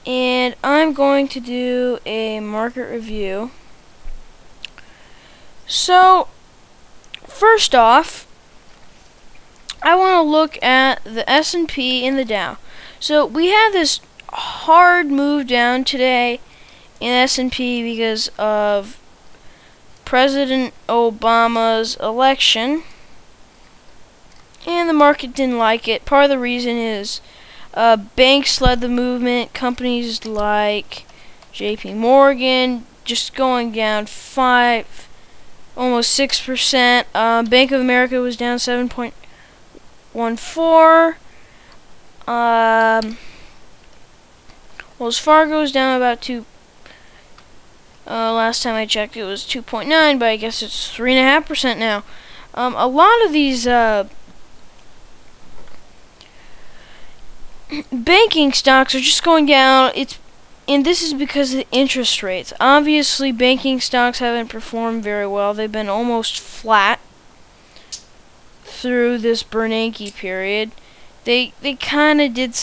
and I'm going to do a market review. So, first off, I want to look at the S&P and the Dow. So, we had this hard move down today in S&P because of President Obama's election, and the market didn't like it. Part of the reason is banks led the movement. Companies like JP Morgan just going down almost 6%. Bank of America was down 7.14. Wells Fargo was down about 2. Last time I checked, it was 2.9, but I guess it's 3.5% now. A lot of these banking stocks are just going down. And this is because of the interest rates. Obviously, banking stocks haven't performed very well. They've been almost flat through this Bernanke period. They kind of did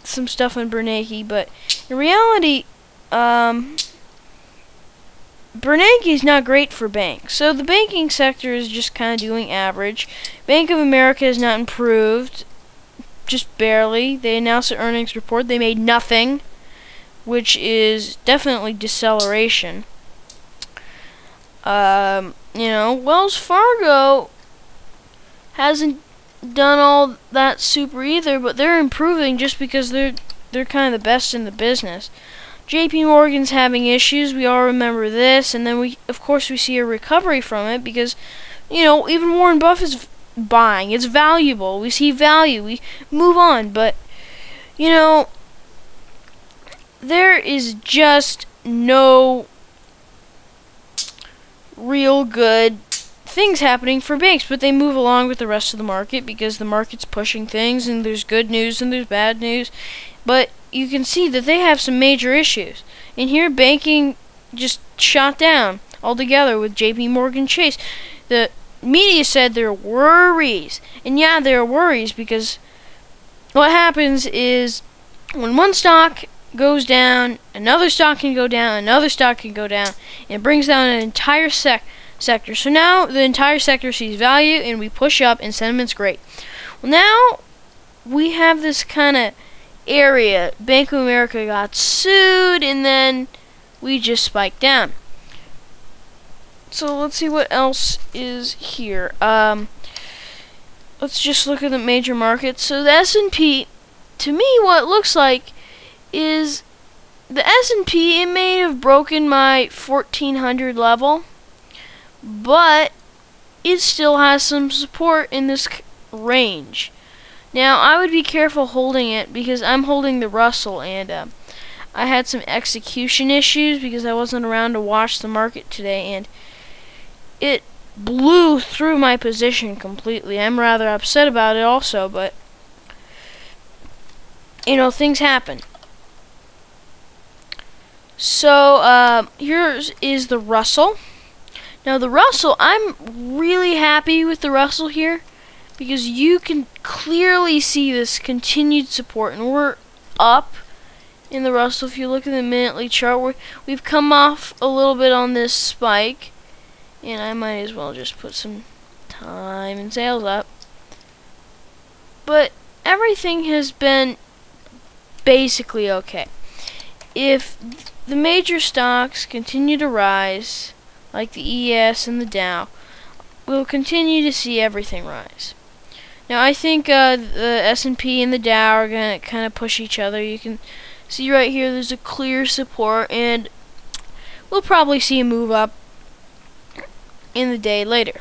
some stuff on Bernanke, but in reality, Bernanke is not great for banks. So the banking sector is just kind of doing average. Bank of America has not improved, just barely. They announced an earnings report. They made nothing, which is definitely deceleration. Wells Fargo hasn't done all that super either, but they're improving just because they're kind of the best in the business. JP Morgan's having issues. We all remember this, and then we see a recovery from it because, even Warren Buffett's buying. It's valuable. We see value. We move on, but there is just no real good things happening for banks, but they move along with the rest of the market because the market's pushing things, and there's good news and there's bad news. But you can see that they have some major issues. And here, banking just shot down altogether with JP Morgan Chase. The media said there are worries. And yeah, there are worries because what happens is when one stock goes down, another stock can go down, another stock can go down, and it brings down an entire sector. So now the entire sector sees value, and we push up, and sentiment's great. Well, now we have this kind of area. Bank of America got sued, and then we just spiked down. So let's see what else is here. Let's just look at the major markets. So the S&P, to me, what it looks like is the S&P, it may have broken my 1400 level, but it still has some support in this range. Now, I would be careful holding it because I'm holding the Russell, and I had some execution issues because I wasn't around to watch the market today, and it blew through my position completely. I'm rather upset about it also, but things happen. So, here is the Russell. Now, the Russell, I'm really happy with the Russell here because you can clearly see this continued support, and we're up in the Russell. If you look at the minutely chart, we've come off a little bit on this spike, and I might as well just put some time and sales up. But everything has been basically okay. If the major stocks continue to rise, like the ES and the Dow, we'll continue to see everything rise. Now, I think the S&P and the Dow are going to kind of push each other. You can see right here there's a clear support, and we'll probably see a move up in the day later.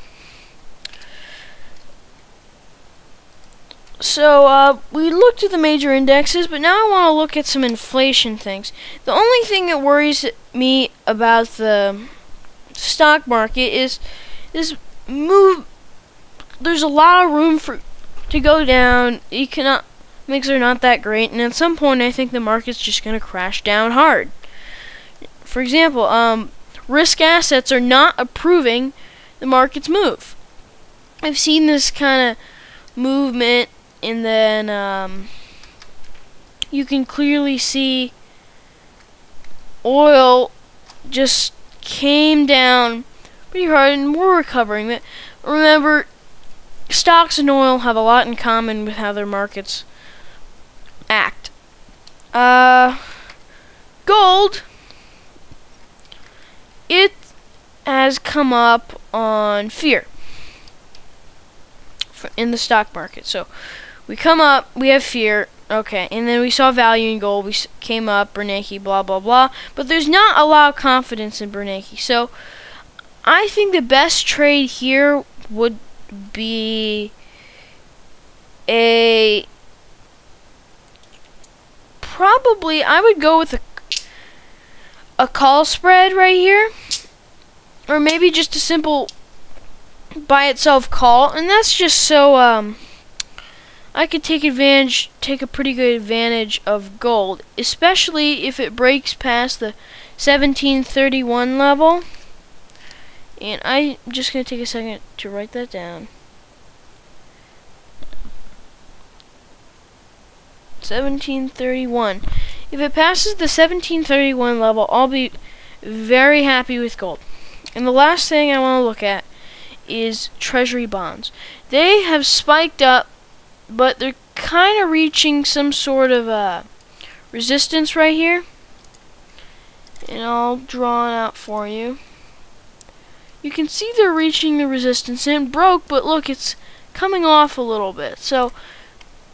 So, we looked at the major indexes, but now I want to look at some inflation things. The only thing that worries me about the stock market is this move. There's a lot of room to go down. Economics are not that great, and at some point I think the market's just going to crash down hard. For example, risk assets are not approving the market's move. I've seen this kind of movement, and then you can clearly see oil just came down pretty hard, and we're recovering. But remember, stocks and oil have a lot in common with how their markets act. Gold, it has come up on fear in the stock market. So we come up, we have fear, okay, and then we saw value in gold, we came up, Bernanke, blah, blah, blah, but there's not a lot of confidence in Bernanke. So I think the best trade here would be probably, I would go with a call spread right here, or maybe just a simple by itself call, and that's just so I could take a pretty good advantage of gold, especially if it breaks past the 1731 level. And I'm just gonna take a second to write that down. 1731. If it passes the 1731 level, I'll be very happy with gold. And the last thing I want to look at is treasury bonds. They have spiked up, but they're kind of reaching some sort of resistance right here. And I'll draw it out for you. You can see they're reaching the resistance, and it broke, but look, it's coming off a little bit. So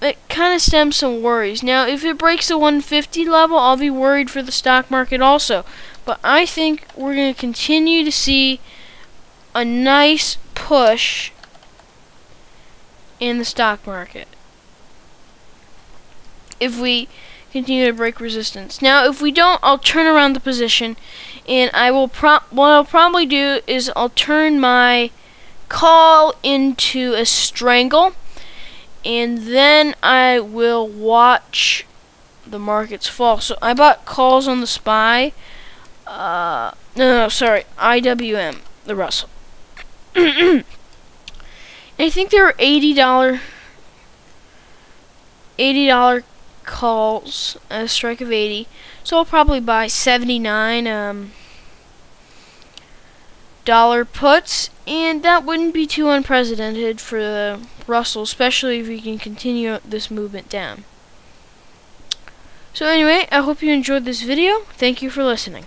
it kind of stems some worries. Now, if it breaks the 150 level, I'll be worried for the stock market also. But I think we're going to continue to see a nice push in the stock market if we continue to break resistance. Now, if we don't, I'll turn around the position, and I will what I'll probably do is I'll turn my call into a strangle, and then I will watch the markets fall. So I bought calls on the SPY. No, sorry, IWM, the Russell. I think there are $80 calls at a strike of 80. So I'll probably buy 79 dollar puts, and that wouldn't be too unprecedented for the Russell, especially if we can continue this movement down. So anyway, I hope you enjoyed this video. Thank you for listening.